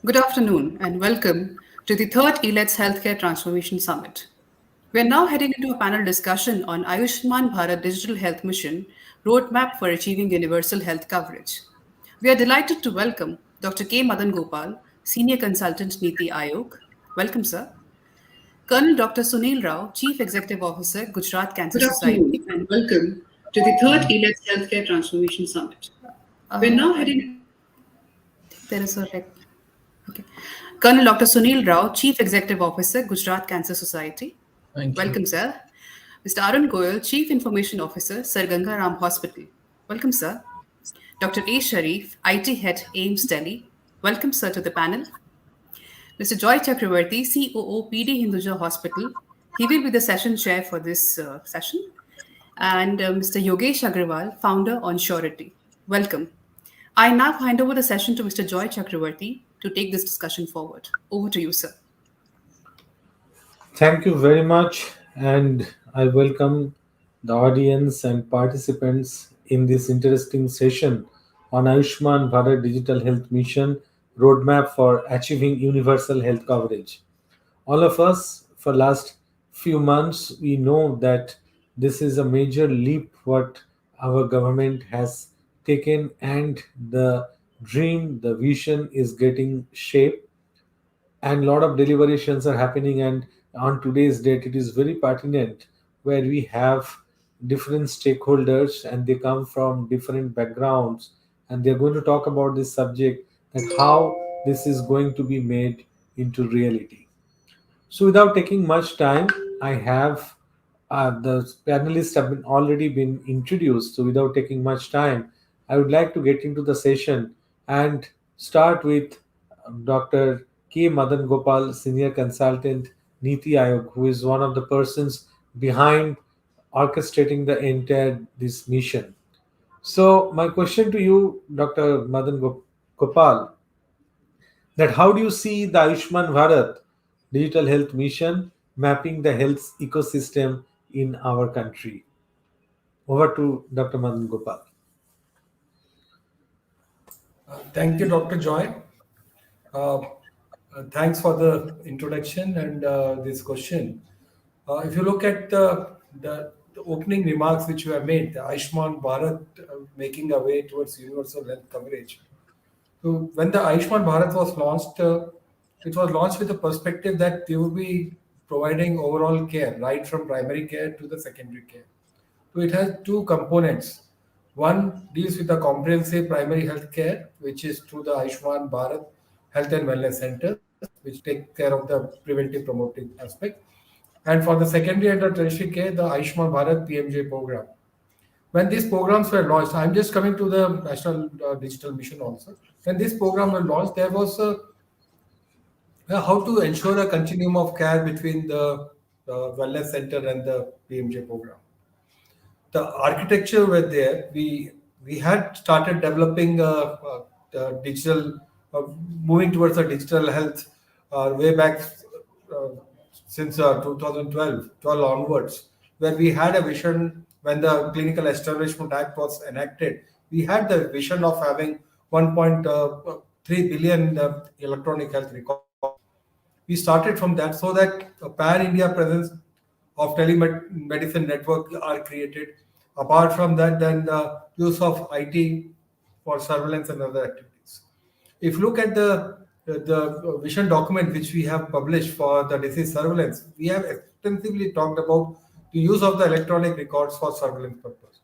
Good afternoon and welcome to the third ELETS Healthcare Transformation Summit. We are now heading into a panel discussion on Ayushman Bharat Digital Health Mission Roadmap for Achieving Universal Health Coverage. We are delighted to welcome Dr. K. Madhan Gopal, Senior Consultant Niti Aayog. Welcome, sir. Colonel Dr. Sunil Rao, Chief Executive Officer, Gujarat Cancer Good Society. afternoon and welcome to the third ELETS Healthcare Transformation Summit. We're now heading. There is a okay. Colonel Dr. Sunil Rao, Chief Executive Officer, Gujarat Cancer Society. Thank you. Welcome, sir. Mr. Arun Goyal, Chief Information Officer, Sir Ganga Ram Hospital. Welcome, sir. Dr. A. Sharif, IT Head, AIMS Delhi. Welcome, sir, to the panel. Mr. Joy Chakravarti, COO, PD Hinduja Hospital. He will be the session chair for this session. And Mr. Yogesh Agrawal, founder on Surety. Welcome. I now hand over the session to Mr. Joy Chakravarti to take this discussion forward. Over to you, sir. Thank you very much, and I welcome the audience and participants in this interesting session on Ayushman Bharat Digital Health Mission Roadmap for Achieving Universal Health Coverage. All of us, for last few months, we know that this is a major leap what our government has taken, and the dream, the vision is getting shape and lot of deliberations are happening, and on today's date it is very pertinent where we have different stakeholders and they come from different backgrounds, and they're going to talk about this subject, that how this is going to be made into reality. So, without taking much time, I have the panelists have been already been introduced. So, without taking much time, I would like to get into the session and start with Dr. K. Madan Gopal, Senior Consultant, Niti Aayog, who is one of the persons behind orchestrating the entire this mission. So, my question to you, Dr. Gopal, that how do you see the Ayushman Bharat digital health mission mapping the health ecosystem in our country? Over to Dr. Madhan Gopal. Thank you, Dr. Joy. Uh, Thanks for the introduction and this question. If you look at the opening remarks which you have made, the Ayushman Bharat making a way towards universal health coverage. So when the Ayushman Bharat was launched, it was launched with the perspective that they will be providing overall care, right from primary care to the secondary care. So it has two components. One deals with the comprehensive primary health care, which is through the Ayushman Bharat Health and Wellness Centers, which take care of the preventive promoting aspect. And for the secondary and the tertiary care, the Ayushman Bharat PMJ program. When these programs were launched, I'm just coming to the National Digital Mission also. When this program was launched, there was a how to ensure a continuum of care between the wellness center and the PMJ program. The architecture were there. We had started developing digital, moving towards a digital health way back uh, since 2012, 12 onwards, where we had a vision when the Clinical Establishment Act was enacted. We had the vision of having 1.3 billion electronic health records. We started from that so that a pan-India presence of telemedicine network are created. Apart from that, then the use of IT for surveillance and other activities. If you look at the vision document which we have published for the disease surveillance, we have extensively talked about the use of the electronic records for surveillance purpose.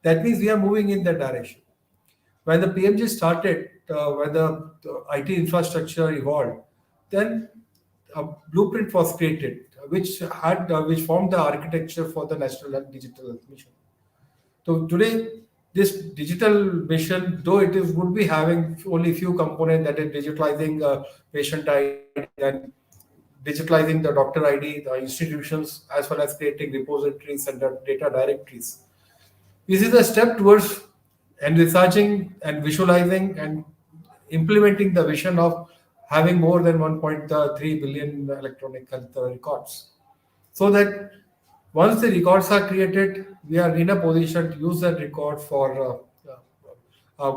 That means we are moving in that direction. When the PMG started, when the IT infrastructure evolved, then a blueprint was created, which formed the architecture for the National Digital Health Mission. So today, this digital mission, though it is would be having only few components, that is digitalizing patient ID and digitalizing the doctor ID, the institutions, as well as creating repositories and the data directories. This is a step towards envisaging and visualizing and implementing the vision of having more than 1.3 billion electronic health records. So that once the records are created, we are in a position to use that record for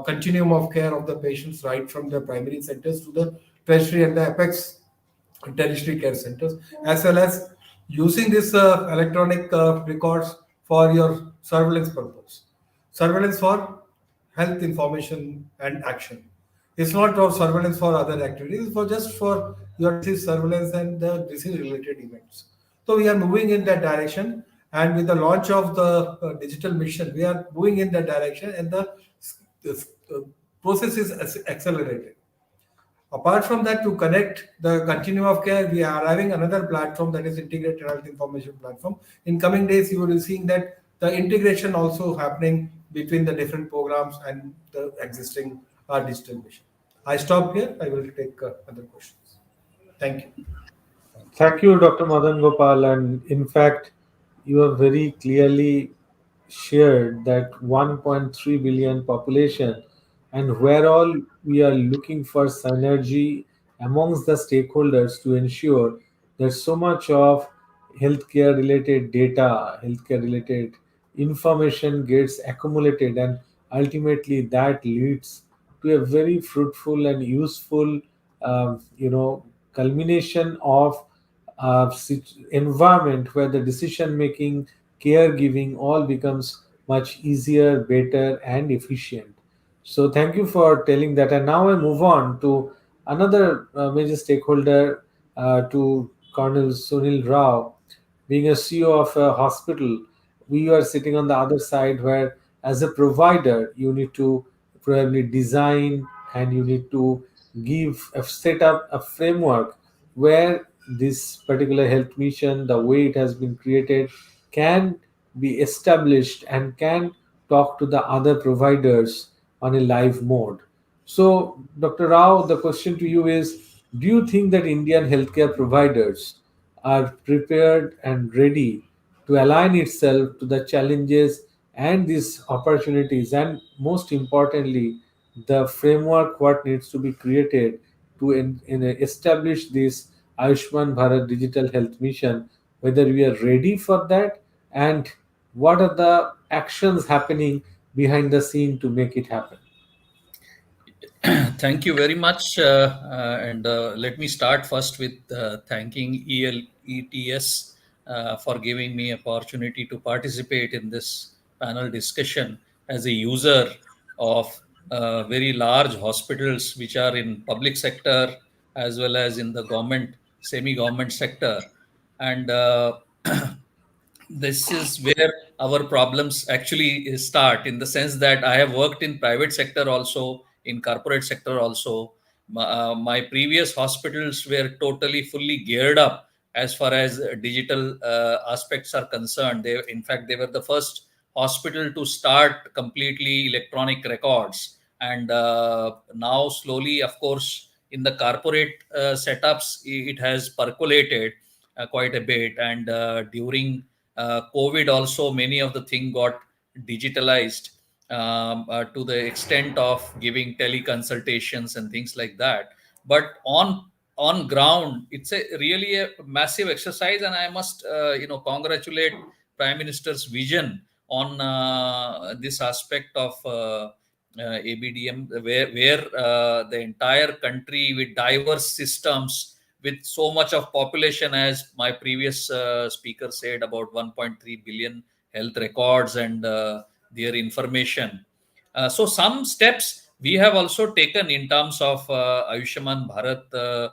continuum of care of the patients, right from the primary centers to the tertiary and the apex tertiary care centers, as well as using this electronic records for your surveillance purpose. Surveillance for health information and action. It's not for surveillance for other activities, it's for just for your disease surveillance and the disease related events. So we are moving in that direction, and with the launch of the digital mission, we are moving in that direction, and the process is accelerated. Apart from that, to connect the continuum of care, we are having another platform, that is integrated health information platform. In coming days, you will be seeing that the integration also happening between the different programs and the existing digital mission. I stop here. I will take other questions. Thank you. Thank you, Dr. Madhan Gopal. And in fact, you have very clearly shared that 1.3 billion population, and where all we are looking for synergy amongst the stakeholders to ensure that so much of healthcare related data, healthcare related information gets accumulated, and ultimately that leads to a very fruitful and useful, culmination of environment where the decision making, caregiving all becomes much easier, better, and efficient. So, thank you for telling that. And now I move on to another major stakeholder, to Colonel Sunil Rao. Being a CEO of a hospital, we are sitting on the other side where, as a provider, you need to probably design and you need to set up a framework where this particular health mission, the way it has been created, can be established and can talk to the other providers on a live mode. So, Dr. Rao, the question to you is, do you think that Indian healthcare providers are prepared and ready to align itself to the challenges and these opportunities, and most importantly, the framework what needs to be created to establish this Ayushman Bharat Digital Health Mission, whether we are ready for that, and what are the actions happening behind the scene to make it happen? Thank you very much. And let me start first with thanking ELETS for giving me opportunity to participate in this panel discussion as a user of very large hospitals which are in public sector as well as in the government, semi-government sector. And this is where our problems actually start, in the sense that I have worked in private sector also, in corporate sector also. My previous hospitals were totally fully geared up as far as digital aspects are concerned. In fact, they were the first hospital to start completely electronic records. And now slowly, of course, in the corporate setups, it has percolated quite a bit. And during COVID also, many of the things got digitalized, to the extent of giving teleconsultations and things like that. But on ground, it's a really a massive exercise, and I must congratulate Prime Minister's vision on this aspect of ABDM, where the entire country with diverse systems, with so much of population, as my previous speaker said, about 1.3 billion health records and their information. So some steps we have also taken in terms of Ayushman Bharat,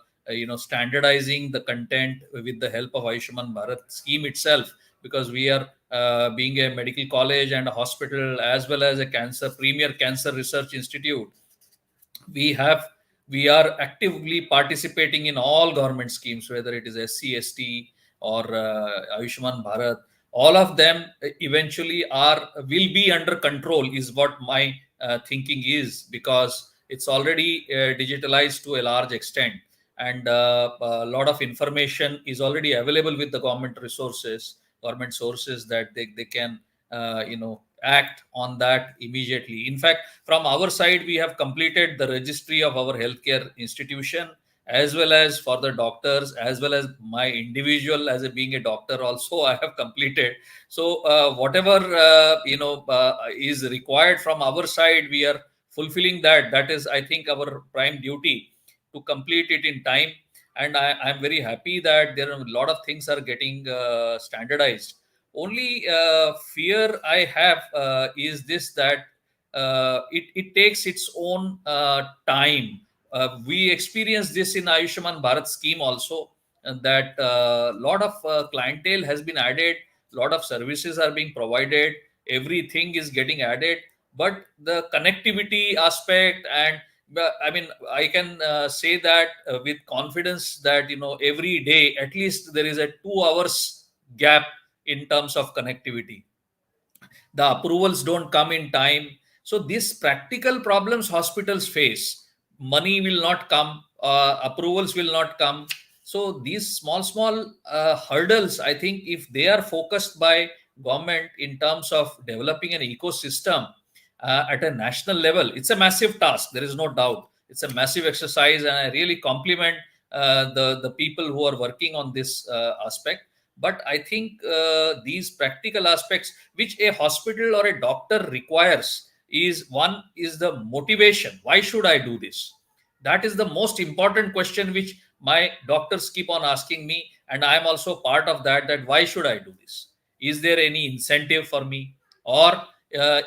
standardizing the content with the help of Ayushman Bharat scheme itself, because we are being a medical college and a hospital as well as a premier cancer research institute. We are actively participating in all government schemes, whether it is SC/ST or Ayushman Bharat. All of them eventually will be under control, is what my thinking is, because it's already digitalized to a large extent, and a lot of information is already available with the government sources, that they can act on that immediately. In fact, from our side, we have completed the registry of our healthcare institution, as well as for the doctors, as well as my individual as being a doctor also, I have completed. So whatever is required from our side, we are fulfilling that. That is, I think, our prime duty to complete it in time. And I'm very happy that there are a lot of things are getting standardized. Only fear I have is this, that it takes its own time. We experienced this in Ayushman Bharat scheme also, that a lot of clientele has been added, lot of services are being provided, everything is getting added, but the connectivity aspect, and I mean, I can say that with confidence that, every day at least there is a 2 hours gap in terms of connectivity. The approvals don't come in time. So these practical problems hospitals face, money will not come, approvals will not come. So these small hurdles, I think if they are focused by government in terms of developing an ecosystem at a national level, it's a massive task, there is no doubt. It's a massive exercise, and I really compliment the people who are working on this aspect. But I think these practical aspects which a hospital or a doctor requires is, one is the motivation. Why should I do this? That is the most important question which my doctors keep on asking me, and I am also part of that. That why should I do this? Is there any incentive for me, or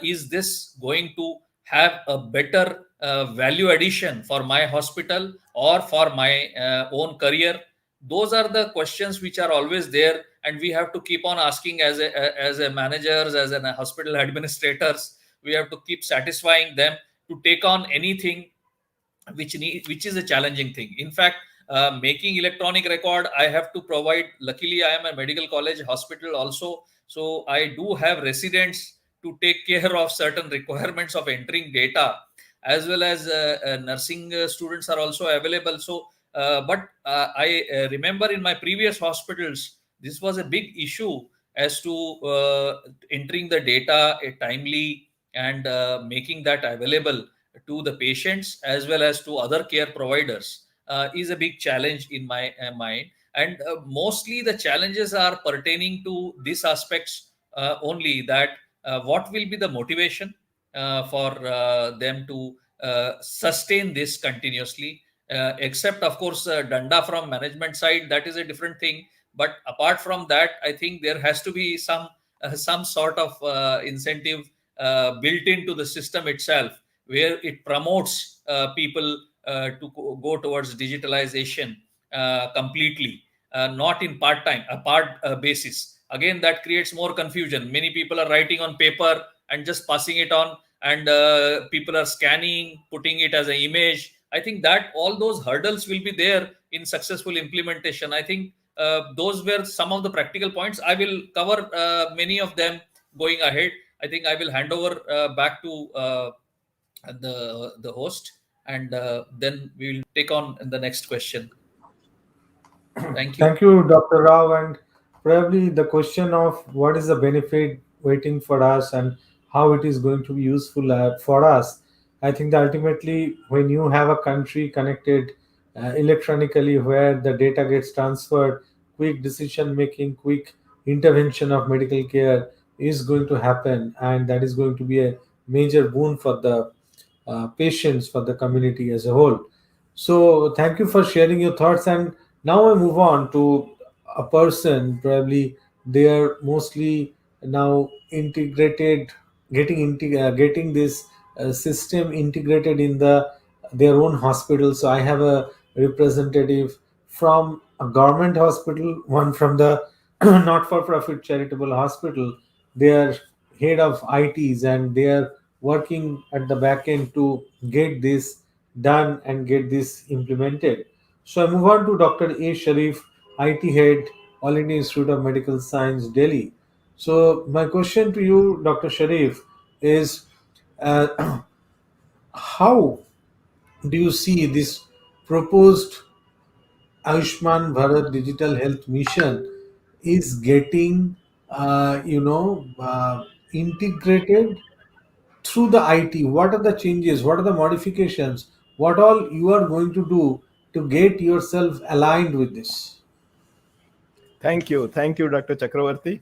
is this going to have a better value addition for my hospital or for my own career? Those are the questions which are always there, and we have to keep on asking as a managers, as a hospital administrators. We have to keep satisfying them to take on anything which is a challenging thing. In fact, making electronic record, I have to provide. Luckily, I am a medical college hospital also, so I do have residents to take care of certain requirements of entering data, as well as nursing students are also available. So but I remember in my previous hospitals, this was a big issue as to entering the data timely, and making that available to the patients as well as to other care providers is a big challenge in my mind. And mostly the challenges are pertaining to these aspects only, that what will be the motivation for them to sustain this continuously, except of course danda from management side, that is a different thing. But apart from that, I think there has to be some sort of incentive built into the system itself, where it promotes people to go towards digitalization completely, not in part-time, a part basis. Again, that creates more confusion. Many people are writing on paper and just passing it on, and people are scanning, putting it as an image. I think that all those hurdles will be there in successful implementation. I think those were some of the practical points. I will cover many of them going ahead. I think I will hand over back to the host, and then we will take on the next question. Thank you. Thank you, Dr. Rao. And probably the question of what is the benefit waiting for us and how it is going to be useful for us. I think that ultimately, when you have a country connected electronically where the data gets transferred, quick decision making, quick intervention of medical care is going to happen, and that is going to be a major boon for the patients, for the community as a whole. So, thank you for sharing your thoughts. And now I move on to a person, probably they are mostly now integrated, getting this system integrated in their own hospital. So I have a representative from a government hospital, one from the not-for-profit charitable hospital. They are head of ITs, and they are working at the back end to get this done and get this implemented. So I move on to Dr. A. Sharif, IT head, All India Institute of Medical Science, Delhi. So my question to you, Dr. Sharif, is how do you see this proposed Ayushman Bharat Digital Health Mission is getting, integrated through the IT? What are the changes? What are the modifications? What all you are going to do to get yourself aligned with this? Thank you, Dr. Chakravarti.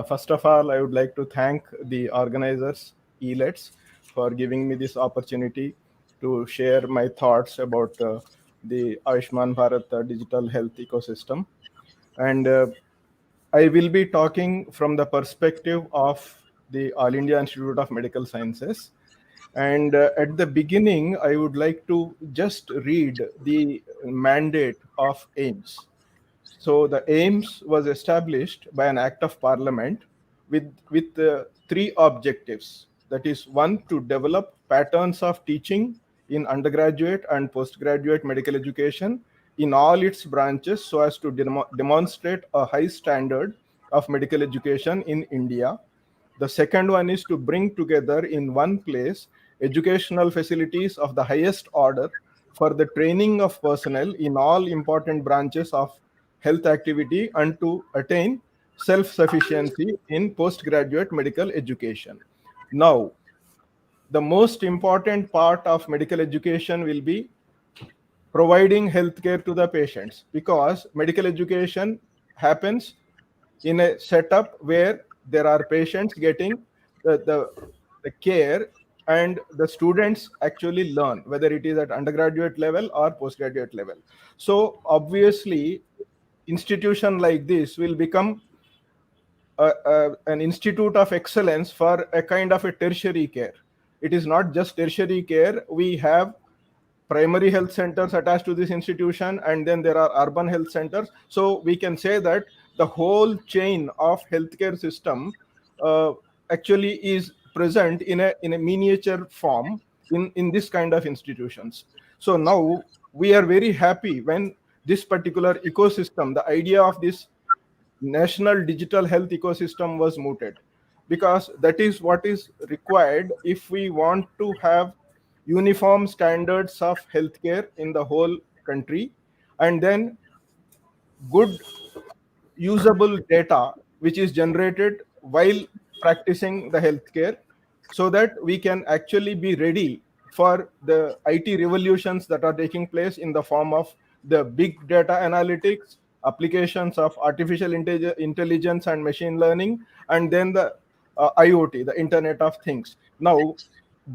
First of all, I would like to thank the organizers, ELETS, for giving me this opportunity to share my thoughts about the Ayushman Bharat digital health ecosystem. And I will be talking from the perspective of the All India Institute of Medical Sciences. And at the beginning, I would like to just read the mandate of AIMS. So the AIMS was established by an act of parliament with three objectives. That is, one, to develop patterns of teaching in undergraduate and postgraduate medical education in all its branches so as to demonstrate a high standard of medical education in India. The second one is to bring together in one place educational facilities of the highest order for the training of personnel in all important branches of health activity and to attain self sufficiency in postgraduate medical education. Now, the most important part of medical education will be providing healthcare to the patients, because medical education happens in a setup where there are patients getting the care, and the students actually learn, whether it is at undergraduate level or postgraduate level. So obviously institution like this will become an institute of excellence for a kind of a tertiary care. It is not just tertiary care. We have primary health centers attached to this institution, and then there are urban health centers. So we can say that the whole chain of healthcare system uh, actually is present in a miniature form in this kind of institutions. So now we are very happy when this particular ecosystem, the idea of this national digital health ecosystem was mooted, because that is what is required if we want to have uniform standards of healthcare in the whole country, and then good usable data which is generated while practicing the healthcare, so that we can actually be ready for the IT revolutions that are taking place in the form of the big data analytics, applications of artificial intelligence and machine learning, and then the IoT, the Internet of Things. Now,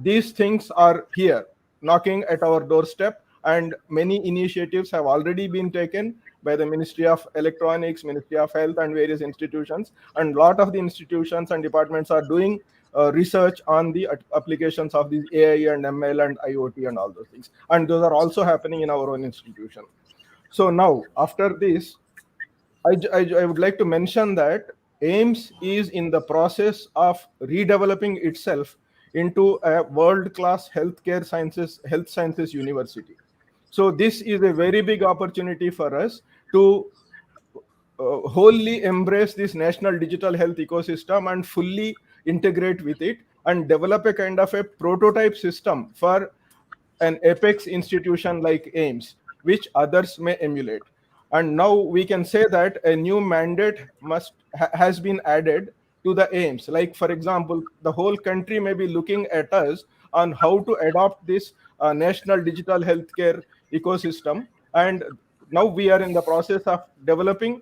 these things are here knocking at our doorstep, and many initiatives have already been taken by the Ministry of Electronics, Ministry of Health, and various institutions. And a lot of the institutions and departments are doing research on the applications of these AI and ML and IoT and all those things. And those are also happening in our own institution. So now, after this, I would like to mention that AIMS is in the process of redeveloping itself into a world-class health sciences university. So this is a very big opportunity for us to wholly embrace this national digital health ecosystem and fully integrate with it, and develop a kind of a prototype system for an apex institution like AIMS, which others may emulate. And now we can say that a new mandate has been added to the AIMS. Like, for example, the whole country may be looking at us on how to adopt this national digital healthcare ecosystem. And now we are in the process of developing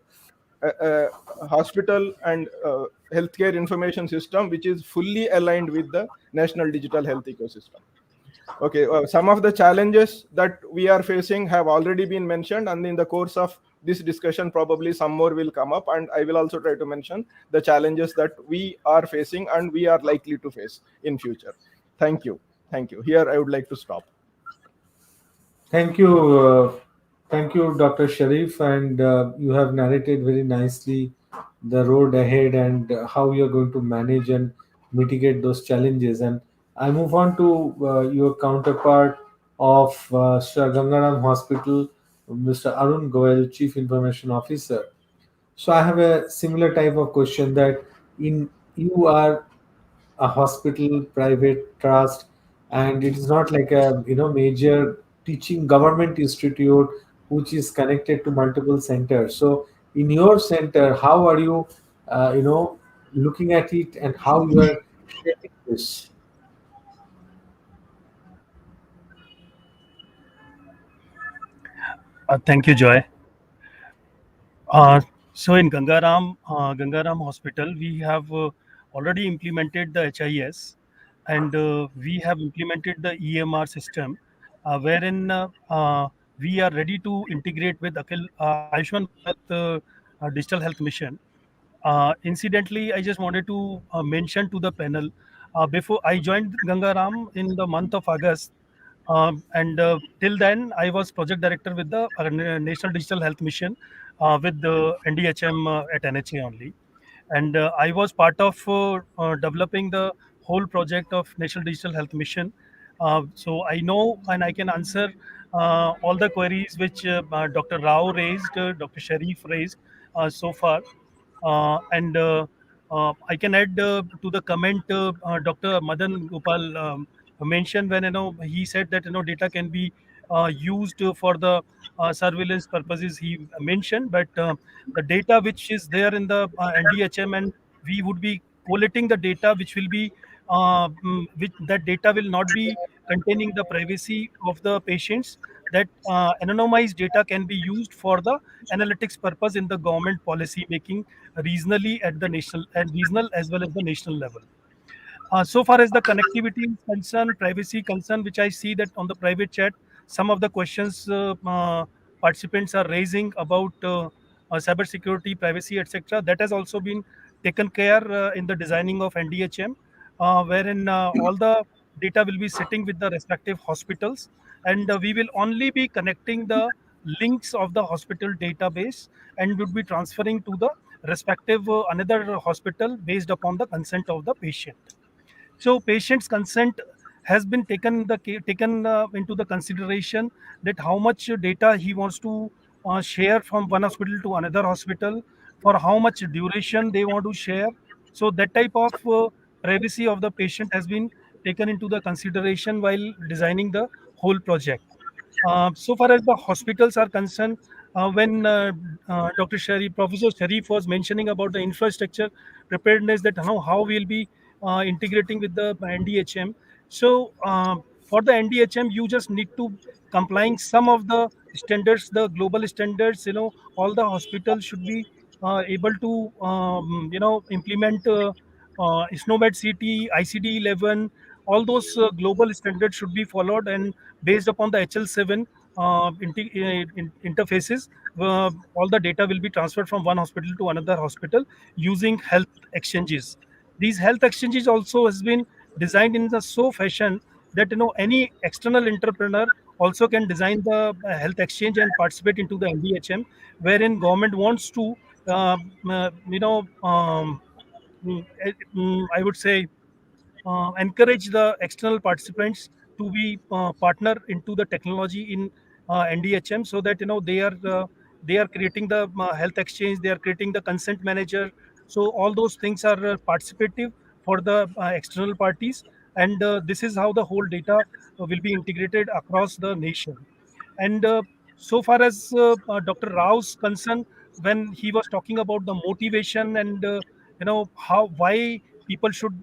a hospital and healthcare information system which is fully aligned with the national digital health ecosystem. Okay, some of the challenges that we are facing have already been mentioned, and in the course of this discussion, probably some more will come up, and I will also try to mention the challenges that we are facing and we are likely to face in future. Thank you. Thank you. Here I would like to stop. Thank you. Thank you, Dr. Sharif, and you have narrated very nicely the road ahead and how you're going to manage and mitigate those challenges. And I move on to your counterpart of Sir Gangaram Hospital, Mr. Arun Goel, Chief Information Officer. So I have a similar type of question that in you are a hospital, private trust, and it is not like a major teaching government institute which is connected to multiple centers. So in your center, how are you, looking at it and how you are shaping this? Thank you, Joy. So in Gangaram Hospital, we have already implemented the HIS, and we have implemented the EMR system, wherein we are ready to integrate with Ayushman Bharat Digital Health Mission. Incidentally, I just wanted to mention to the panel before I joined Gangaram in the month of August, and till then I was project director with the National Digital Health Mission with the NDHM at NHA only, and I was part of developing the whole project of National Digital Health Mission. So I know and I can answer all the queries which Dr. Rao raised, Dr. Sharif raised so far. And I can add to the comment Dr. Madhan Gopal mentioned when he said that data can be used for the surveillance purposes. He mentioned, but the data which is there in the NDHM, and we would be collating the data which will be which that data will not be containing the privacy of the patients. That anonymized data can be used for the analytics purpose in the government policy making regionally at the national and regional as well as the national level. So far as the connectivity is concerned, privacy concern, which I see that on the private chat, some of the questions participants are raising about cybersecurity, privacy, etc. That has also been taken care in the designing of NDHM, wherein all the data will be sitting with the respective hospitals, and we will only be connecting the links of the hospital database and would be transferring to the respective another hospital based upon the consent of the patient. So patient's consent has been taken into the consideration that how much data he wants to share from one hospital to another hospital, for how much duration they want to share. So that type of privacy of the patient has been taken into the consideration while designing the whole project. So far as the hospitals are concerned, when Dr. Sharif, Professor Sharif was mentioning about the infrastructure preparedness, that how we'll be integrating with the NDHM. So for the NDHM, you just need to complying some of the standards, the global standards. All the hospitals should be able to implement SNOMED CT, ICD-11. All those global standards should be followed, and based upon the HL7 interfaces, all the data will be transferred from one hospital to another hospital using health exchanges. These health exchanges also has been designed in the so fashion that any external entrepreneur also can design the health exchange and participate into the NDHM, wherein government wants to I would say encourage the external participants to be partner into the technology in NDHM, so that they are creating the health exchange, they are creating the consent manager. So all those things are participative for the external parties, and this is how the whole data will be integrated across the nation. And so far as Dr. Rao's concern, when he was talking about the motivation and how why people should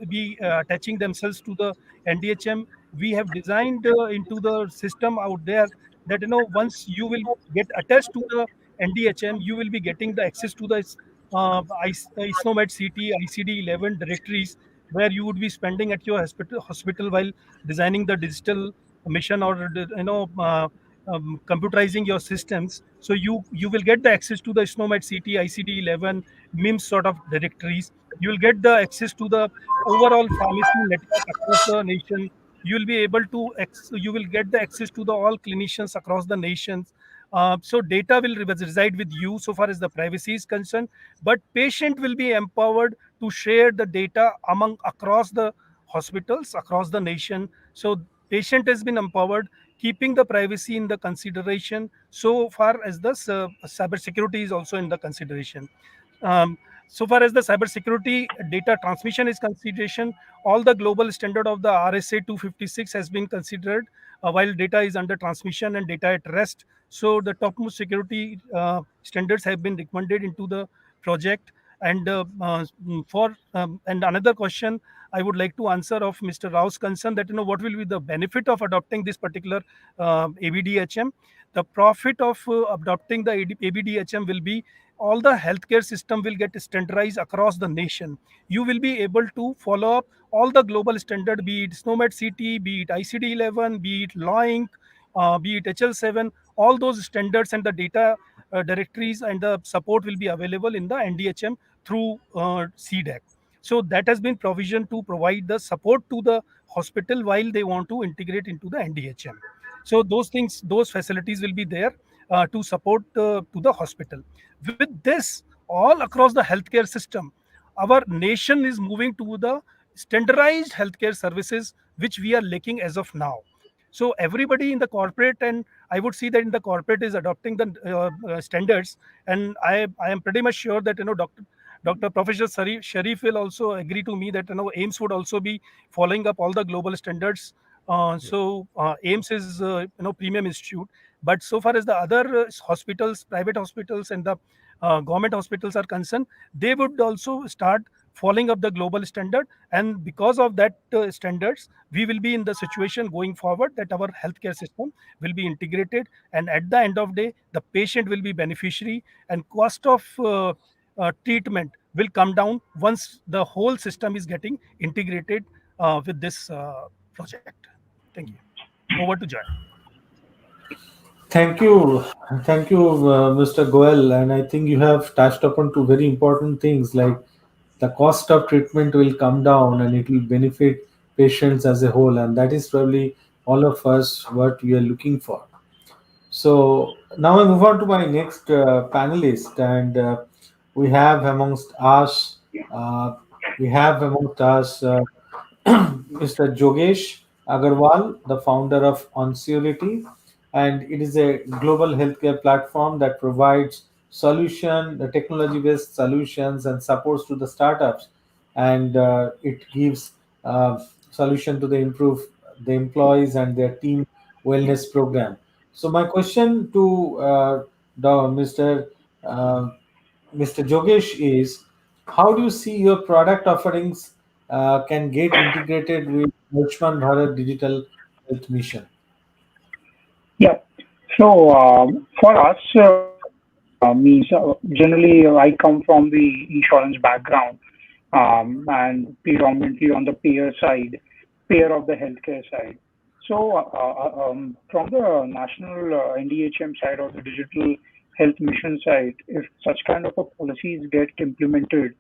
be attaching themselves to the NDHM, we have designed into the system out there that once you will get attached to the NDHM, you will be getting the access to the ISNOMED CT, ICD-11 directories, where you would be spending at your hospital while designing the digital mission, or computerizing your systems. So you will get the access to the SNOMED CT, ICD-11, MIMS sort of directories. You will get the access to the overall pharmacy network across the nation. You will be able to you will get the access to the all clinicians across the nations. So data will reside with you so far as the privacy is concerned, but patient will be empowered to share the data among across the hospitals across the nation. So patient has been empowered, keeping the privacy in the consideration, so far as the cyber security is also in the consideration. um, so far as the cybersecurity data transmission is consideration, all the global standard of the RSA 256 has been considered while data is under transmission and data at rest. So the topmost security standards have been recommended into the project. And and another question I would like to answer of Mr. Rao's concern, that what will be the benefit of adopting this particular ABDHM. The profit of adopting the ABDHM will be all the healthcare system will get standardized across the nation. You will be able to follow up all the global standard, be it SNOMED CT, be it ICD-11, be it LAWINC. be it HL7, all those standards and the data directories and the support will be available in the NDHM through CDAC. So that has been provision to provide the support to the hospital while they want to integrate into the NDHM. So those things, those facilities will be there to support to the hospital. With this, all across the healthcare system, our nation is moving to the standardized healthcare services, which we are lacking as of now. So everybody in the corporate, and I would see that in the corporate, is adopting the standards, and I am pretty much sure that Dr. Professor Sharif will also agree to me that AIMS would also be following up all the global standards. AIMS is premium institute, but so far as the other hospitals, private hospitals, and the government hospitals are concerned, they would also start following up the global standard, and because of that standards, we will be in the situation going forward that our healthcare system will be integrated, and at the end of day, the patient will be beneficiary, and cost of treatment will come down once the whole system is getting integrated with this project. Thank you. Over to Joy. Thank you. Thank you, Mr. Goel. And I think you have touched upon two very important things, like the cost of treatment will come down and it will benefit patients as a whole. And that is probably all of us what we are looking for. So now I move on to my next panelist, and we have amongst us, uh, we have amongst us Mr. Jogesh Agarwal, the founder of Onsurity, and it is a global healthcare platform that provides technology-based solutions and supports to the startups, and it gives solution to the improve the employees and their team wellness program. So my question to Mr. Uh, Mr. Jogesh is, how do you see your product offerings can get integrated with Ayushman Bharat Digital Health Mission? Yeah. So for us, means generally I come from the insurance background, and predominantly on the payer side, payer of the healthcare side. So from the national NDHM side or the digital health mission side, if such kind of a policies get implemented,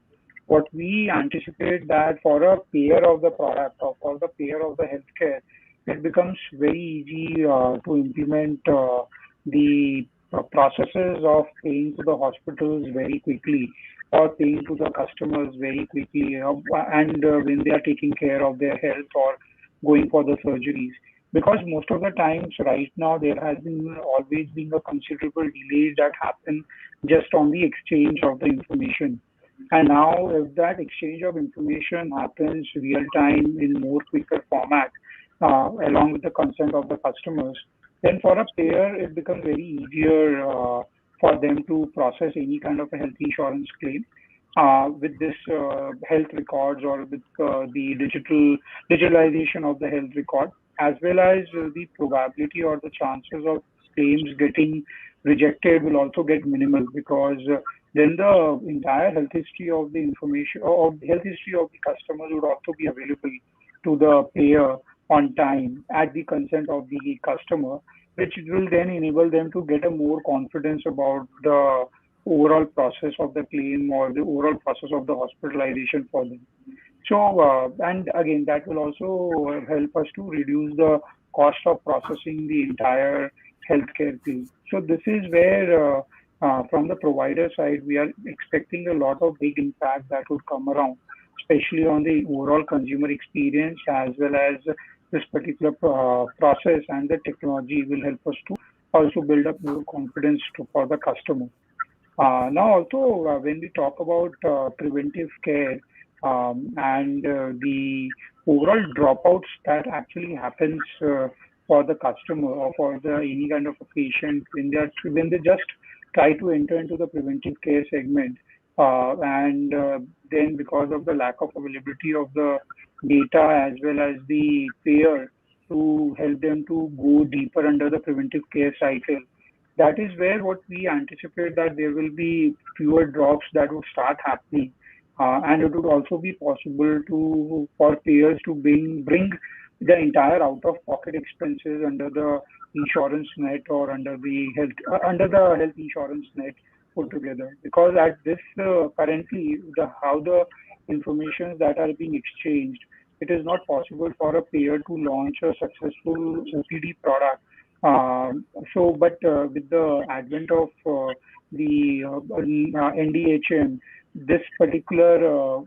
what we anticipate that for a payer of the product or for the payer of the healthcare, it becomes very easy to implement the processes of paying to the hospitals very quickly or paying to the customers very quickly, and when they are taking care of their health or going for the surgeries. Because most of the times right now there has been always been a considerable delays that happen just on the exchange of the information. And now, if that exchange of information happens real time in more quicker format, along with the consent of the customers, then for a payer, it becomes very easier for them to process any kind of a health insurance claim with this health records or with the digitalization of the health record, as well as the probability or the chances of claims getting rejected will also get minimal, because then the entire health history of the information or health history of the customers would also be available to the payer on time at the consent of the customer, which will then enable them to get a more confidence about the overall process of the claim or the overall process of the hospitalization for them. So, and again, that will also help us to reduce the cost of processing the entire healthcare claim. So, this is where, from the provider side, we are expecting a lot of big impact that would come around, especially on the overall consumer experience, as well as this particular process, and the technology will help us to also build up more confidence for the customer. Now, also, when we talk about preventive care, and the overall dropouts that actually happens for the customer or for the any kind of a patient when they just try to enter into the preventive care segment, and then because of the lack of availability of the data as well as the payer to help them to go deeper under the preventive care cycle, that is where what we anticipate that there will be fewer drops that would start happening, and it would also be possible to for payers to bring the entire out of pocket expenses under the insurance net or under the health insurance net put together. Because at this currently the how the informations that are being exchanged, it is not possible for a payer to launch a successful OPD product. But with the advent of the NDHM, this particular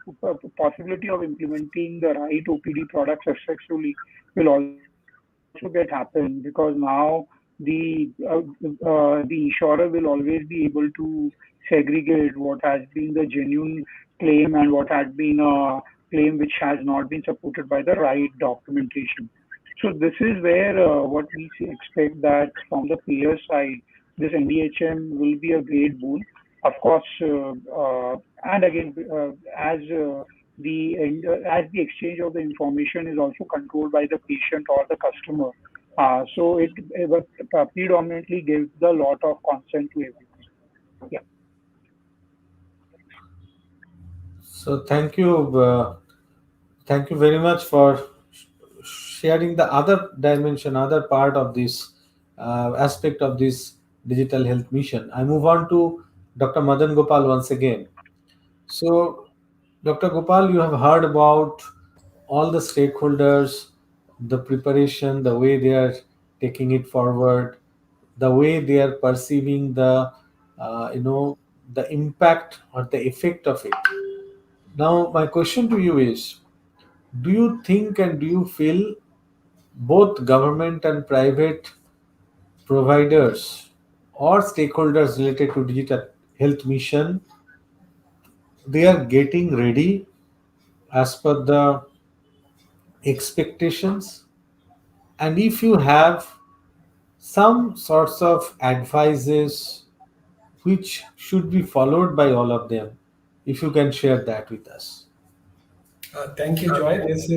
possibility of implementing the right OPD product successfully will also get happen, because now the insurer will always be able to segregate what has been the genuine claim and what has been a claim which has not been supported by the right documentation. So this is where what we expect, that from the payer side, this NDHM will be a great boon. Of course, and again, as the exchange of the information is also controlled by the patient or the customer, so it predominantly gives the lot of consent to everything. Yeah. So thank you very much for sharing the other dimension, other part of this aspect of this digital health mission. I move on to Dr. Madan Gopal once again. So, Dr. Gopal, you have heard about all the stakeholders, the preparation, the way they are taking it forward, the way they are perceiving the impact or the effect of it. Now, my question to you is: do you think and do you feel both government and private providers or stakeholders related to digital health mission, they are getting ready as per the expectations? And if you have some sorts of advices which should be followed by all of them, if you can share that with us. Thank you, Joy. This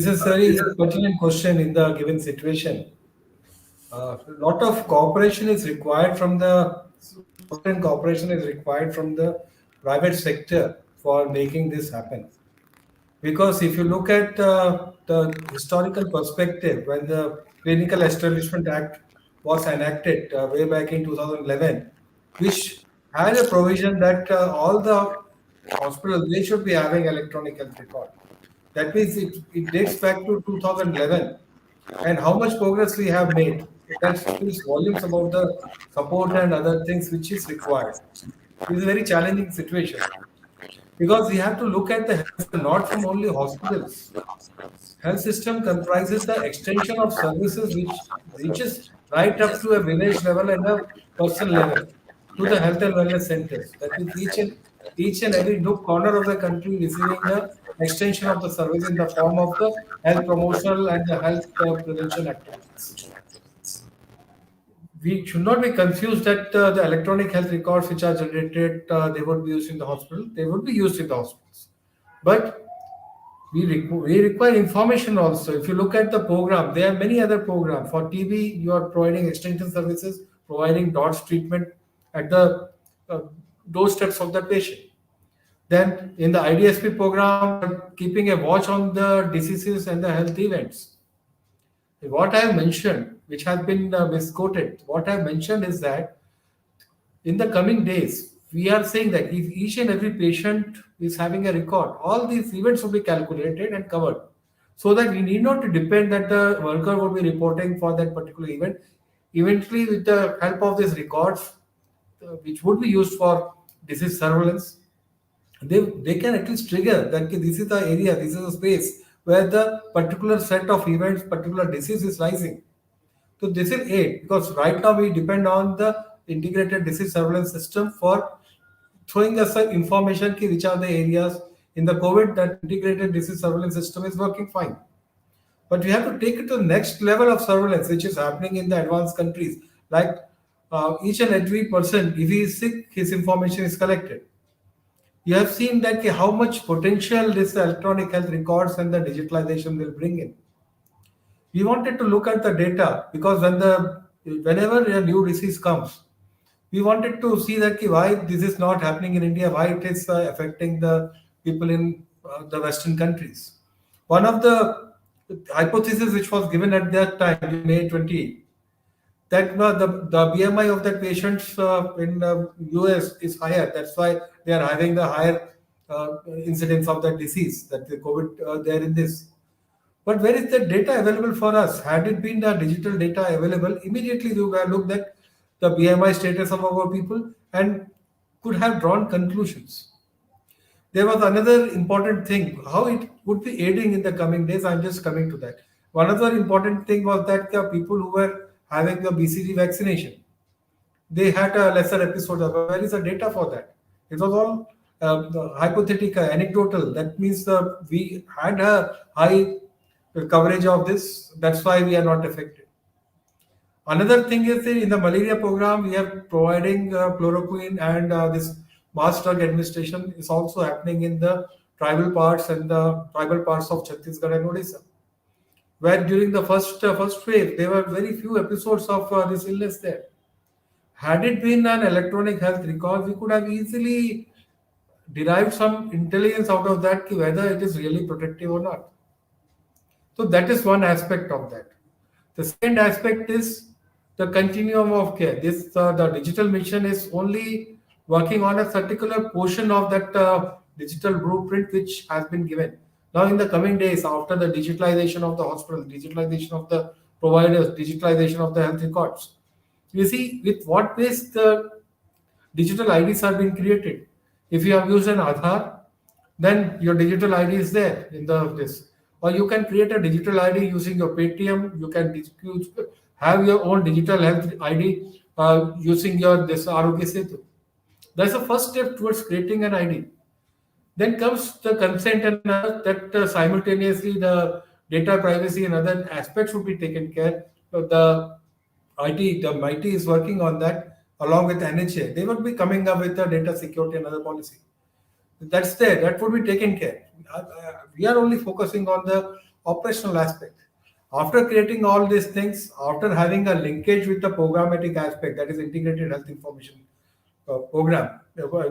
is very pertinent question in the given situation. A lot of cooperation is required from the support, and cooperation is required from the private sector for making this happen. Because if you look at the historical perspective, when the Clinical Establishment Act was enacted way back in 2011, which had a provision that all the hospitals, they should be having electronic health record. That means it dates back to 2011, and how much progress we have made. That speaks volumes about the support and other things which is required. It is a very challenging situation, because we have to look at the health system not from only hospitals. Health system comprises the extension of services which reaches right up to a village level and a personal level to the health and wellness centers. That means each and every nook corner of the country receiving the extension of the service in the form of the health promotional and the health prevention activities. We should not be confused that the electronic health records which are generated, they would be used in the hospital. They would be used in the hospitals, but we require information also. If you look at the program, there are many other programs. For TB, you are providing extension services, providing DOTS treatment at the doorsteps of the patient. Then in the IDSP program, keeping a watch on the diseases and the health events. What I have mentioned, which has been misquoted, what I have mentioned is that in the coming days, we are saying that if each and every patient is having a record, all these events will be calculated and covered, so that we need not to depend that the worker will be reporting for that particular event. Eventually, with the help of these records, which would be used for disease surveillance, they can at least trigger that this is the area, this is the space where the particular set of events, particular disease is rising. So this is aid, because right now we depend on the integrated disease surveillance system for throwing us information which are the areas in the COVID. That integrated disease surveillance system is working fine. But we have to take it to the next level of surveillance, which is happening in the advanced countries. Like each and every person, if he is sick, his information is collected. You have seen that how much potential this electronic health records and the digitalization will bring in. We wanted to look at the data, because whenever a new disease comes, we wanted to see that why this is not happening in India, why it is affecting the people in the Western countries. One of the hypothesis which was given at that time in May 20, that the BMI of that patients in US is higher. That's why they are having the higher incidence of that disease, that the COVID there in this. But where is the data available for us? Had it been the digital data available, immediately we would have looked at the BMI status of our people and could have drawn conclusions. There was another important thing, how it would be aiding in the coming days. I'm just coming to that. One other important thing was that the people who were having the BCG vaccination, they had a lesser episode. Where is the data for that? It was all hypothetical, anecdotal. That means we had a high coverage of this. That's why we are not affected. Another thing is in the malaria program, we are providing chloroquine, and this mass drug administration is also happening in the tribal parts and the tribal parts of Chhattisgarh and Odisha, where during the first wave there were very few episodes of this illness there. Had it been an electronic health record, we could have easily derived some intelligence out of that, whether it is really protective or not. So that is one aspect of that. The second aspect is the continuum of care. This the digital mission is only working on a particular portion of that digital blueprint which has been given. Now, in the coming days, after the digitalization of the hospital, digitalization of the providers, digitalization of the health records, you see with what ways the digital IDs are being created. If you have used an Aadhaar, then your digital ID is there in the this. Or you can create a digital ID using your Paytm. You can have your own digital health ID using your this Arogya Setu. That's the first step towards creating an ID. Then comes the consent and that simultaneously the data privacy and other aspects would be taken care. The the MIT is working on that along with NHA. They would be coming up with a data security and other policy. That's there. That would be taken care. We are only focusing on the operational aspect. After creating all these things, after having a linkage with the programmatic aspect, that is integrated health information program,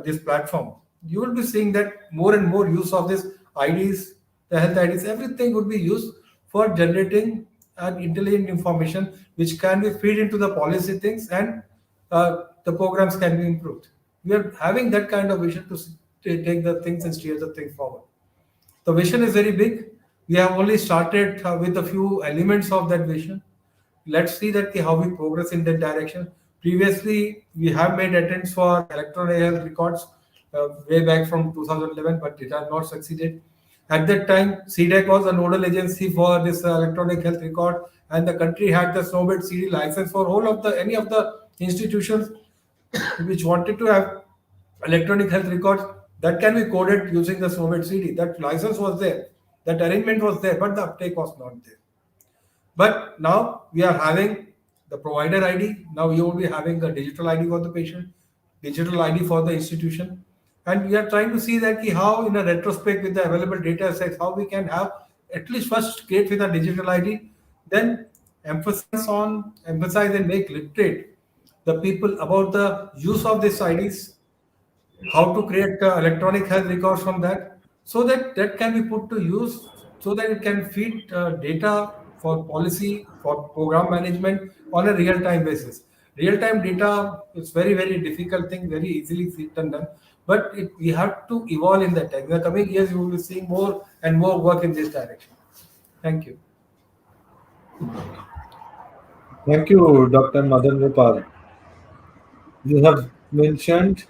this platform, you will be seeing that more and more use of this IDs, the health IDs, everything would be used for generating an intelligent information which can be feed into the policy things, and the programs can be improved. We are having that kind of vision to take the things and steer the things forward. The vision is very big. We have only started with a few elements of that vision. Let's see that how we progress in that direction. Previously, we have made attempts for electronic health records way back from 2011, but it has not succeeded. At that time, CDEC was a nodal agency for this electronic health record, and the country had the Snowbird CD license for all of the any of the institutions which wanted to have electronic health records that can be coded using the Snowbird CD. That license was there, that arrangement was there, but the uptake was not there. But now we are having the provider ID. Now you will be having a digital ID for the patient, digital ID for the institution. And we are trying to see that how in a retrospect with the available data sets, how we can have at least first create with a digital ID, then emphasize and make literate the people about the use of these IDs, how to create electronic health records from that, so that that can be put to use, so that it can feed data for policy, for program management on a real time basis. Real time data is very difficult thing, very easily done, but we have to evolve in that time. In the coming years you will be seeing more and more work in this direction. Thank you. Thank you, Dr. Madhan Gopal. You have mentioned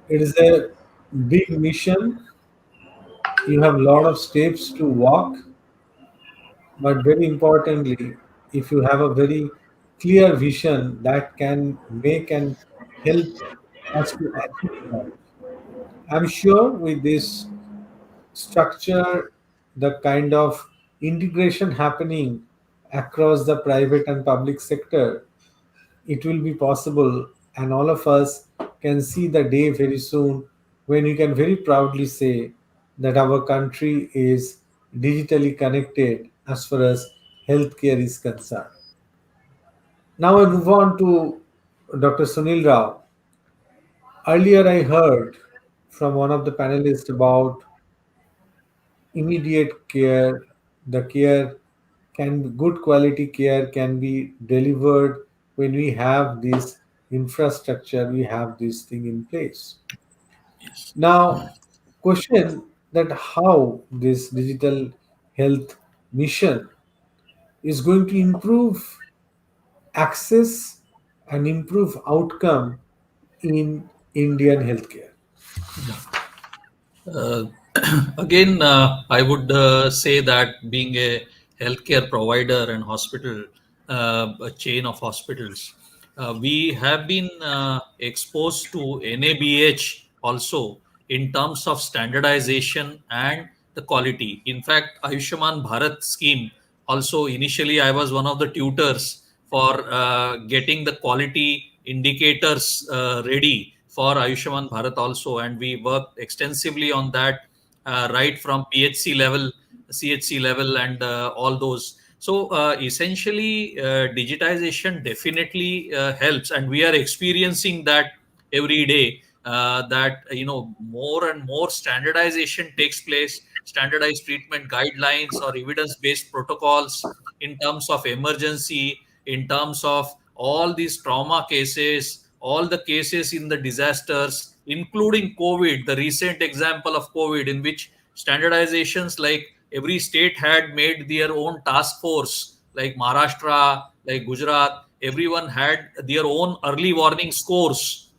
it is a big mission. You have a lot of steps to walk, but very importantly, if you have a very clear vision that can make and help us to achieve that. I'm sure with this structure, the kind of integration happening across the private and public sector, it will be possible, and all of us can see the day very soon when you can very proudly say that our country is digitally connected as far as healthcare is concerned. Now I move on to Dr. Sunil Rao. Earlier I heard from one of the panelists about immediate care, the care good quality care can be delivered when we have this infrastructure, we have this thing in place. Yes. Now, question that how this digital health mission is going to improve access and improve outcome in Indian healthcare. Uh, Again, I would say that being a healthcare provider and hospital, a chain of hospitals, we have been exposed to NABH also in terms of standardization and the quality. In fact, Ayushman Bharat scheme also initially I was one of the tutors for getting the quality indicators ready for Ayushman Bharat also, and we worked extensively on that right from PHC level, CHC level, and all those. So essentially, digitization definitely helps, and we are experiencing that every day. That more and more standardization takes place, standardized treatment guidelines or evidence-based protocols in terms of emergency, in terms of all these trauma cases, all the cases in the disasters, including COVID, the recent example of COVID, in which standardizations like every state had made their own task force, like Maharashtra, like Gujarat, everyone had their own early warning scores.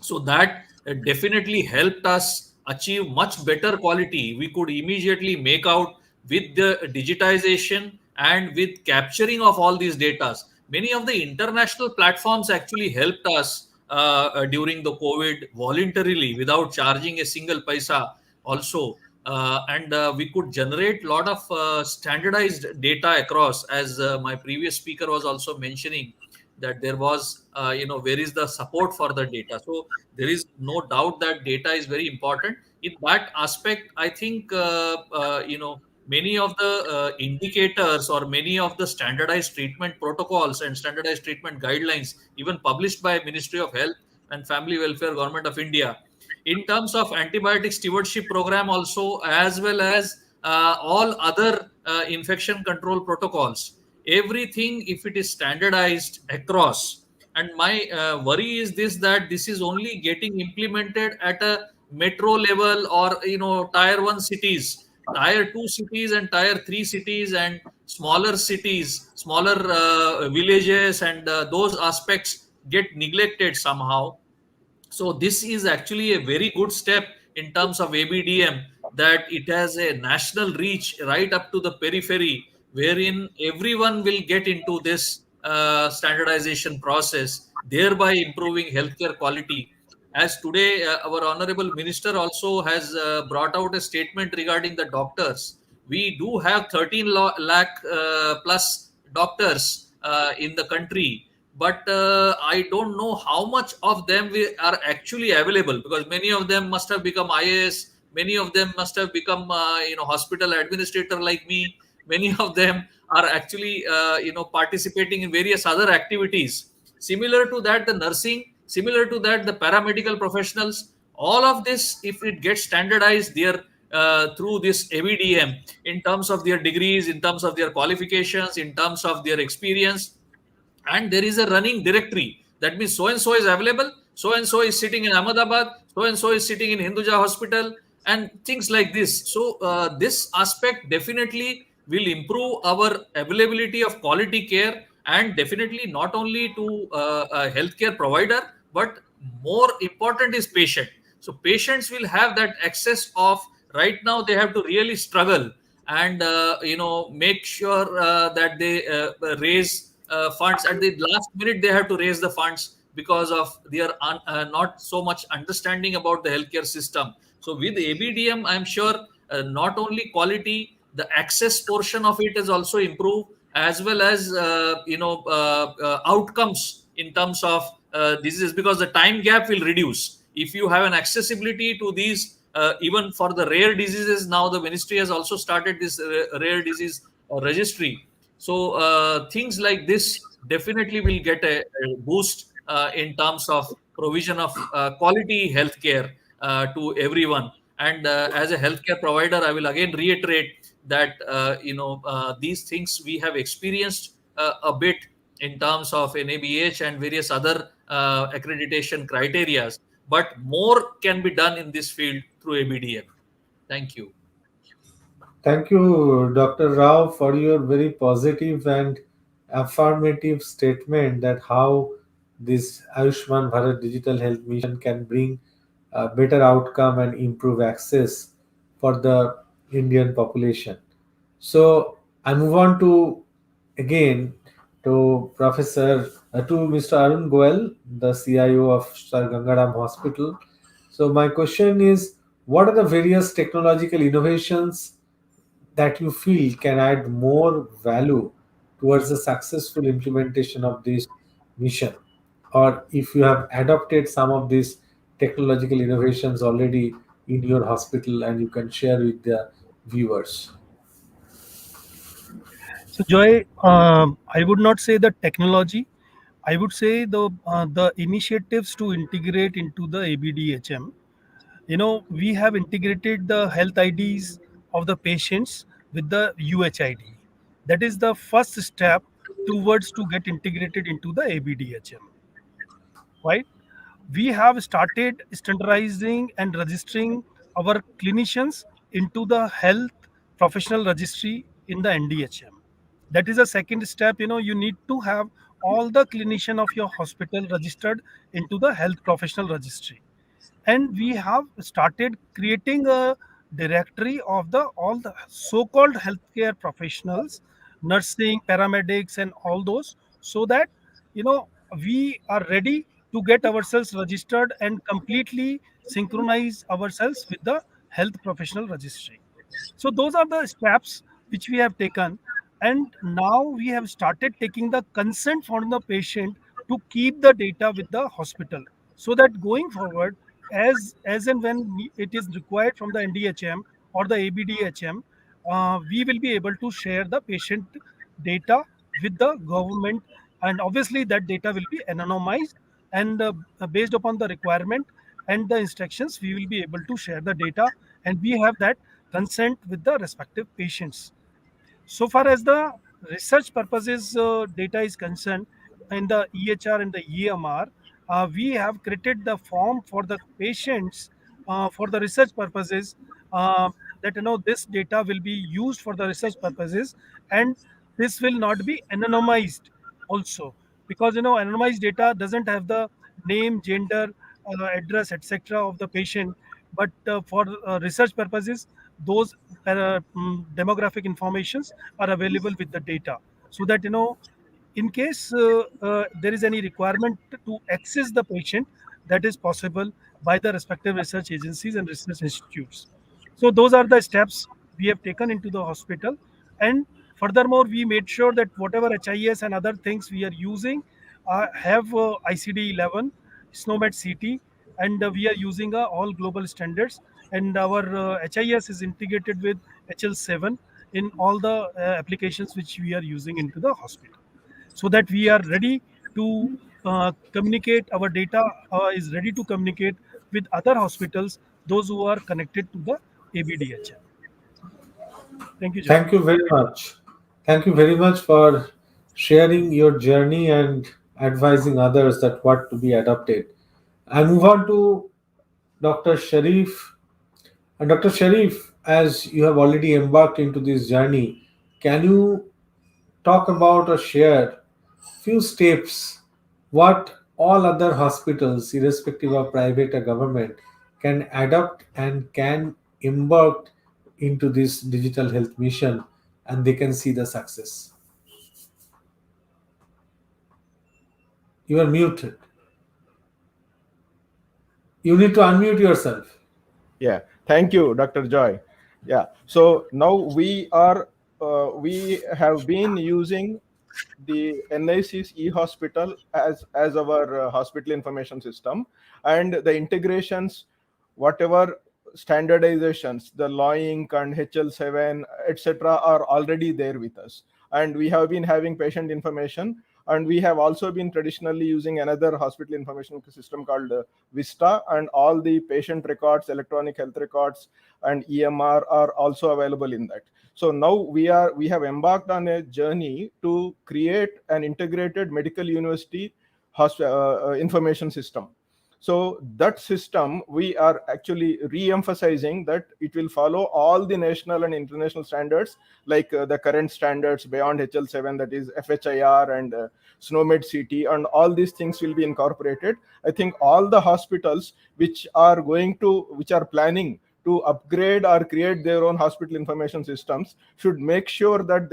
So that definitely helped us achieve much better quality. We could immediately make out with the digitization and with capturing of all these data. Many of the international platforms actually helped us during the COVID voluntarily without charging a single paisa also. And we could generate a lot of standardized data across, as my previous speaker was also mentioning, that there was where is the support for the data. So there is no doubt that data is very important in that aspect. I think many of the indicators or many of the standardized treatment protocols and standardized treatment guidelines even published by Ministry of Health and Family Welfare, Government of India, in terms of antibiotic stewardship program also, as well as all other infection control protocols, everything, if it is standardized across. And my worry is this, that this is only getting implemented at a metro level or tier 1 cities, tier 2 cities and tier 3 cities, and smaller cities, smaller villages, and those aspects get neglected somehow. So this is actually a very good step in terms of ABDM, that it has a national reach right up to the periphery, wherein everyone will get into this standardization process, thereby improving healthcare quality. As today, our honorable minister also has brought out a statement regarding the doctors. We do have 13 lakh plus doctors in the country, but I don't know how much of them are actually available, because many of them must have become IAS, many of them must have become hospital administrator like me, many of them are actually participating in various other activities. Similar to that, the nursing, similar to that, the paramedical professionals, all of this, if it gets standardized there through this AVDM, in terms of their degrees, in terms of their qualifications, in terms of their experience, and there is a running directory, that means so and so is available, so and so is sitting in Ahmedabad, so and so is sitting in Hinduja hospital, and things like this. So this aspect definitely will improve our availability of quality care, and definitely not only to a healthcare provider, but more important is patient. So patients will have that access of, right now they have to really struggle and make sure that they raise funds at the last minute. They have to raise the funds because of their not so much understanding about the healthcare system. So with ABDM, I'm sure not only quality, the access portion of it is also improved, as well as outcomes in terms of diseases, because the time gap will reduce if you have an accessibility to these. Even for the rare diseases, now the ministry has also started this rare disease registry. So things like this definitely will get a boost in terms of provision of quality healthcare to everyone. And as a healthcare provider, I will again reiterate that these things we have experienced a bit in terms of NABH and various other accreditation criterias, but more can be done in this field through ABDM. Thank you. Thank you, Dr. Rao, for your very positive and affirmative statement that how this Ayushman Bharat Digital Health Mission can bring a better outcome and improve access for the Indian population. So I move on to again to Mr. Arun Goel, the CIO of Sir Gangaram Hospital. So my question is, what are the various technological innovations that you feel can add more value towards the successful implementation of this mission? Or if you have adopted some of these technological innovations already in your hospital and you can share with the viewers. So, Joy, I would not say the technology. I would say the initiatives to integrate into the ABDHM. We have integrated the health IDs of the patients with the UHID. That is the first step towards to get integrated into the ABDHM, right? We have started standardizing and registering our clinicians into the health professional registry in the NDHM. That is a second step. You need to have all the clinician of your hospital registered into the health professional registry, and we have started creating a directory of the all the so-called healthcare professionals, nursing, paramedics, and all those, so that you know we are ready to get ourselves registered and completely synchronize ourselves with the health professional registry. So those are the steps which we have taken, and now we have started taking the consent from the patient to keep the data with the hospital, so that going forward, as and when it is required from the NDHM or the ABDHM, we will be able to share the patient data with the government, and obviously that data will be anonymized, and based upon the requirement and the instructions, we will be able to share the data, and we have that consent with the respective patients. So far as the research purposes data is concerned, in the EHR and the EMR, we have created the form for the patients for the research purposes, that this data will be used for the research purposes, and this will not be anonymized also, because anonymized data doesn't have the name, gender, address, etc. of the patient, but for research purposes, those demographic informations are available with the data, so that in case there is any requirement to access the patient, that is possible by the respective research agencies and research institutes. So those are the steps we have taken into the hospital, and furthermore we made sure that whatever HIS and other things we are using have ICD 11, SNOMED CT, and we are using all global standards, and our HIS is integrated with HL7 in all the applications which we are using into the hospital, so that we are ready to communicate. Our data is ready to communicate with other hospitals, those who are connected to the ABDHM. Thank you, Joy. Thank you very much. Thank you very much for sharing your journey and advising others that what to be adopted. I move on to Dr. Sharif. And Dr. Sharif, as you have already embarked into this journey, can you talk about or share few steps what all other hospitals, irrespective of private or government, can adopt and can embark into this digital health mission and they can see the success? You are muted. You need to unmute yourself. Yeah, thank you, Dr. Joy. Yeah, so now we have been using the NIC's e-hospital as our hospital information system, and the integrations, whatever standardizations, the LOINC and HL7, etc., are already there with us. And we have been having patient information And we have also been traditionally using another hospital information system called Vista, and all the patient records, electronic health records, and EMR are also available in that. So now we have embarked on a journey to create an integrated medical university information system. So that system, we are actually re-emphasizing that it will follow all the national and international standards, like the current standards beyond HL7, that is FHIR and SNOMED CT, and all these things will be incorporated. I think all the hospitals which are planning to upgrade or create their own hospital information systems should make sure that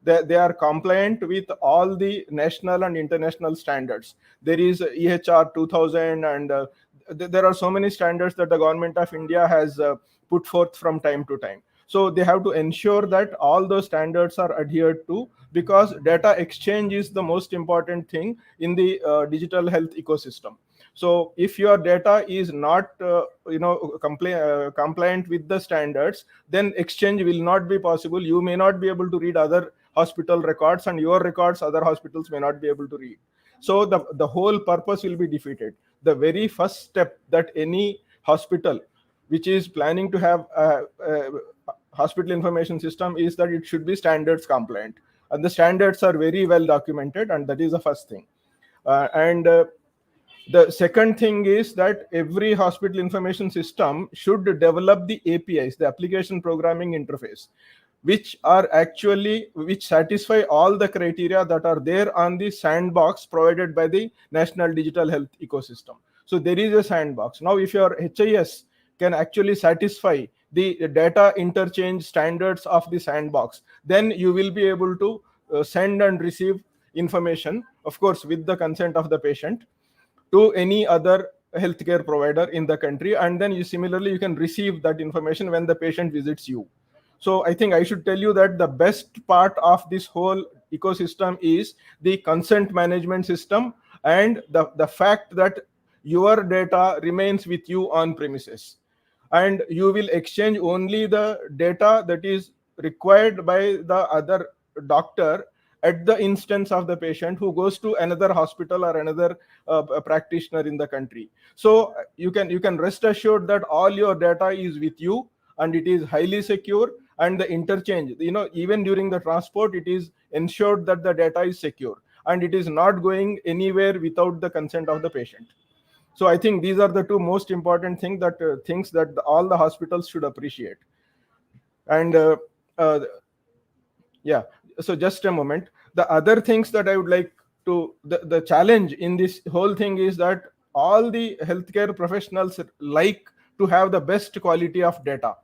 they are compliant with all the national and international standards. There is EHR 2000, and there are so many standards that the government of India has put forth from time to time. So they have to ensure that all those standards are adhered to, because data exchange is the most important thing in the digital health ecosystem. So if your data is not compliant with the standards, then exchange will not be possible. You may not be able to read other hospital records, and your records other hospitals may not be able to read. So the whole purpose will be defeated. The very first step that any hospital which is planning to have a hospital information system is that it should be standards compliant, and the standards are very well documented, and that is the first thing. And the second thing is that every hospital information system should develop the APIs, the application programming interface, which satisfy all the criteria that are there on the sandbox provided by the National Digital Health Ecosystem. So there is a sandbox. Now, if your HIS can actually satisfy the data interchange standards of the sandbox, then you will be able to send and receive information, of course, with the consent of the patient, to any other healthcare provider in the country. And then you can receive that information when the patient visits you. So I think I should tell you that the best part of this whole ecosystem is the consent management system, and the fact that your data remains with you on premises, and you will exchange only the data that is required by the other doctor at the instance of the patient who goes to another hospital or another practitioner in the country. So you can rest assured that all your data is with you, and it is highly secure. And the interchange, even during the transport, it is ensured that the data is secure, and it is not going anywhere without the consent of the patient. So I think these are the two most important things that all the hospitals should appreciate. And yeah, so just a moment. The other things that I would like to, the challenge in this whole thing is that all the healthcare professionals like to have the best quality of data,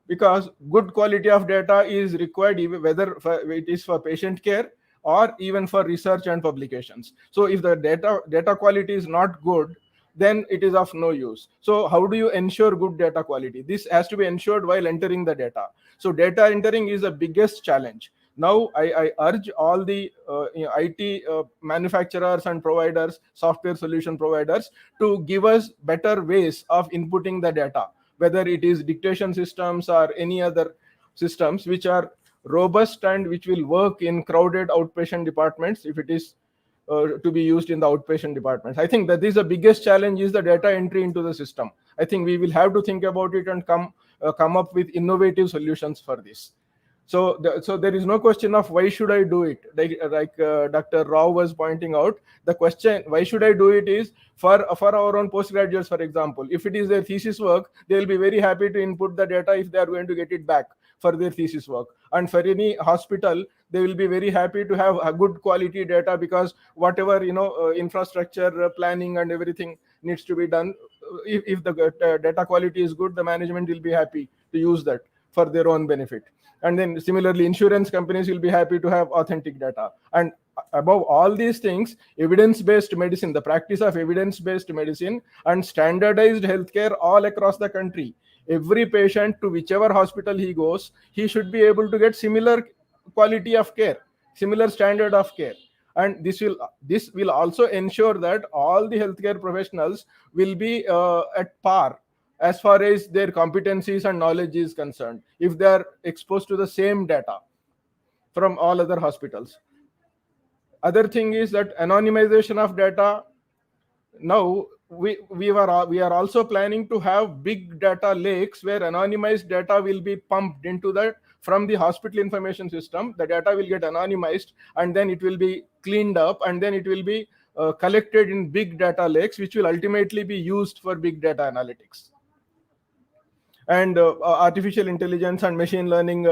because good quality of data is required whether it is for patient care or even for research and publications. So if the data quality is not good, then it is of no use. So how do you ensure good data quality? This has to be ensured while entering the data. So data entering is the biggest challenge. Now I urge all the IT manufacturers and providers, software solution providers, to give us better ways of inputting the data, whether it is dictation systems or any other systems which are robust and which will work in crowded outpatient departments if it is to be used in the outpatient departments. I think that this is the biggest challenge, is the data entry into the system. I think we will have to think about it and come up with innovative solutions for this. So there is no question of why should I do it. Like Dr. Rao was pointing out, the question why should I do it is for our own postgraduates, for example. If it is their thesis work, they will be very happy to input the data if they are going to get it back for their thesis work. And for any hospital, they will be very happy to have a good quality data, because whatever infrastructure planning and everything needs to be done, if the data quality is good, the management will be happy to use that for their own benefit. And then similarly, insurance companies will be happy to have authentic data. And above all these things, evidence-based medicine, the practice of evidence-based medicine and standardized healthcare all across the country. Every patient, to whichever hospital he goes, he should be able to get similar quality of care, similar standard of care. And this will also ensure that all the healthcare professionals will be at par as far as their competencies and knowledge is concerned, if they are exposed to the same data from all other hospitals. Other thing is that anonymization of data. Now we are also planning to have big data lakes where anonymized data will be pumped into that from the hospital information system. The data will get anonymized, and then it will be cleaned up, and then it will be collected in big data lakes, which will ultimately be used for big data analytics. And artificial intelligence and machine learning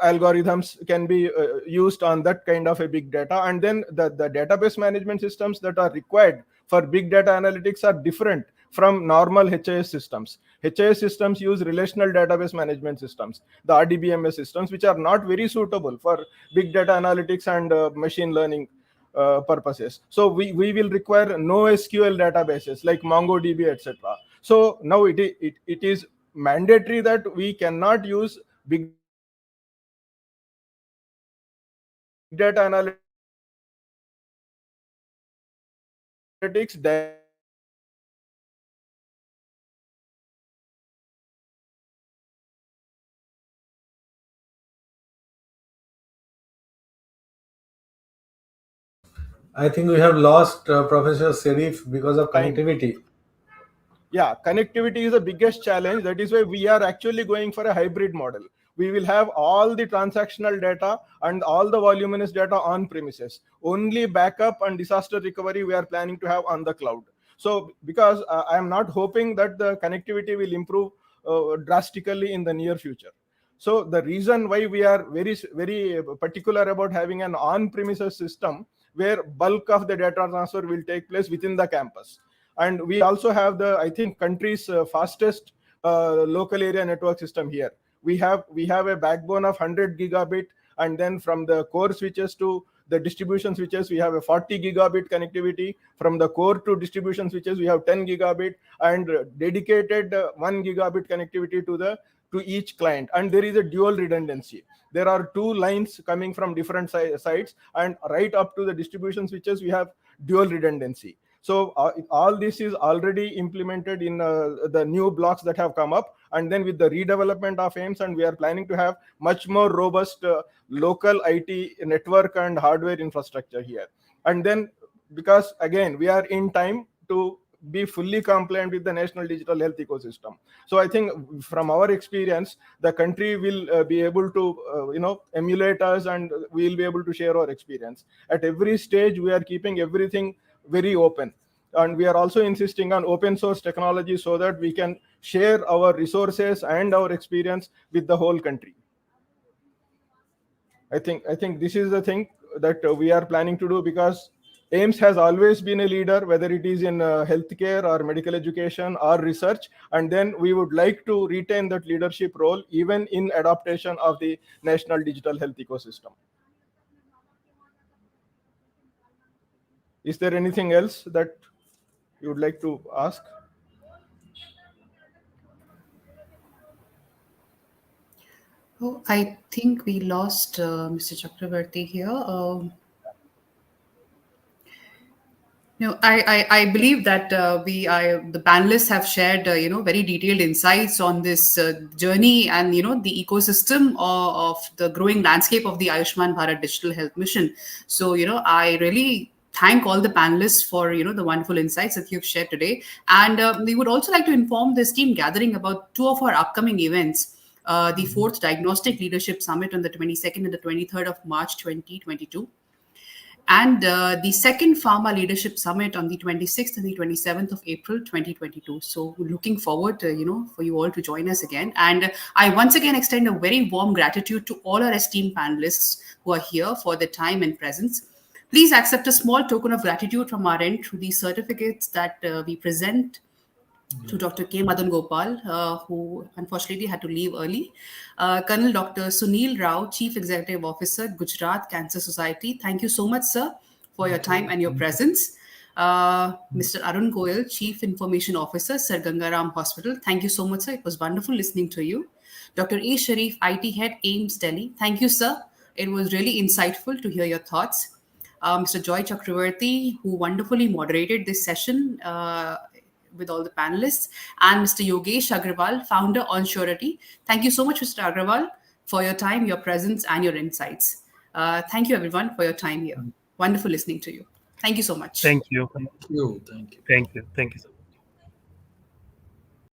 algorithms can be used on that kind of a big data. And then the database management systems that are required for big data analytics are different from normal HIS systems. HIS systems use relational database management systems, the RDBMS systems, which are not very suitable for big data analytics and machine learning purposes. So we will require NoSQL databases like MongoDB, etc. So now it is mandatory that we cannot use big data analytics directly from hospitals I think we have lost Professor Sharif because of Fine. connectivity. Yeah, connectivity is the biggest challenge. That is why we are actually going for a hybrid model. We will have all the transactional data and all the voluminous data on premises. Only backup and disaster recovery we are planning to have on the cloud. So because I am not hoping that the connectivity will improve drastically in the near future. So the reason why we are very particular about having an on-premises system where bulk of the data transfer will take place within the campus. And we also have the, I think, country's fastest local area network system here. We have a backbone of 100 gigabit, and then from the core switches to the distribution switches, we have a 40 gigabit connectivity. From the core to distribution switches, we have 10 gigabit, and dedicated 1 gigabit connectivity to each client. And there is a dual redundancy. There are two lines coming from different sides, and right up to the distribution switches, we have dual redundancy. So all this is already implemented in the new blocks that have come up, and then with the redevelopment of AIMS, and we are planning to have much more robust local IT network and hardware infrastructure here. And then, because again, we are in time to be fully compliant with the national digital health ecosystem. So I think from our experience, the country will be able to emulate us, and we will be able to share our experience. At every stage, we are keeping everything very open, and we are also insisting on open source technology so that we can share our resources and our experience with the whole country. I think this is the thing that we are planning to do, because AIMS has always been a leader, whether it is in healthcare or medical education or research, and then we would like to retain that leadership role even in adaptation of the national digital health ecosystem. Is there anything else that you would like to ask? Oh, I think we lost Mr. Chakravarti here. I believe that the panelists have shared, very detailed insights on this journey and, the ecosystem of the growing landscape of the Ayushman Bharat Digital Health Mission. So, I really thank all the panelists for, the wonderful insights that you've shared today. And we would also like to inform this team gathering about two of our upcoming events. The 4th Diagnostic Leadership Summit on the 22nd and the 23rd of March 2022. And the second Pharma Leadership Summit on the 26th and the 27th of April 2022. So looking forward, for you all to join us again. And I once again extend a very warm gratitude to all our esteemed panelists who are here for their time and presence. Please accept a small token of gratitude from our end through the certificates that we present to Dr. K. Madhan Gopal, who unfortunately had to leave early. Colonel Dr. Sunil Rao, Chief Executive Officer, Gujarat Cancer Society. Thank you so much, sir, for your time and your presence. Mr. Arun Goyal, Chief Information Officer, Sir Gangaram Hospital. Thank you so much, sir. It was wonderful listening to you. Dr. A. Sharif, IT Head, AIMS Delhi. Thank you, sir. It was really insightful to hear your thoughts. Mr. Joy Chakravarti, who wonderfully moderated this session with all the panelists, and Mr. Yogesh Agrawal, founder on Surety. Thank you so much, Mr. Agrawal, for your time, your presence, and your insights. Thank you, everyone, for your time here. Wonderful listening to you. Thank you so much. Thank you. Thank you. Thank you. Thank you. Thank you so much.